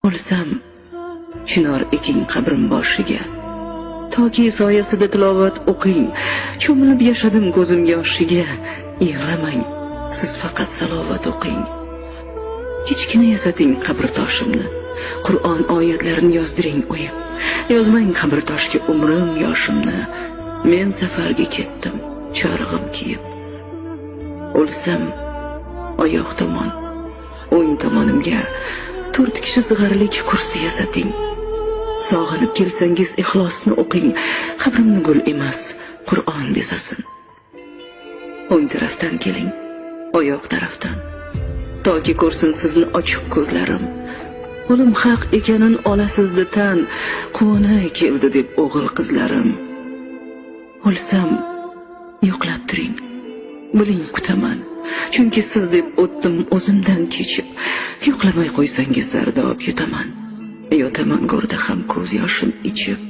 O'lsam, chinor eking qabrim boshiga. Toki soyasida tilovat o'qing, cho'milib yashadim ko'zim yoshiga. Yig'lamang, siz faqat salovat o'qing. Kichkina yasating qabr toshimni, Qur'on oyatlarini yozdiring o'yib. Yozmang qabr toshga umrim yoshimni, men safarga ketdim, chorig'im kiyib. O'lsam, oyoq tomon, o'ng tomonimga 4 kishi zig'irlik kursi yasating. Sog'inib kelsangiz ixlosni o'qing, qabrimni gul emas, Qur'on besasin. O'ng tarafdan keling, oyoq tarafdan. Toki ko'rsin sizni ochiq ko'zlarim. O'lim haq ekanin olasizda tan, quvonay keldi deb o'g'il qizlarim. O'lsam, yo'qlab turing, biling kutaman. Chunki siz deb o'tdim o'zimdan kechib. Yo'qlamay qo'ysangiz zardob yutaman. Yotaman go'rda ham ko'z yoshim ichib.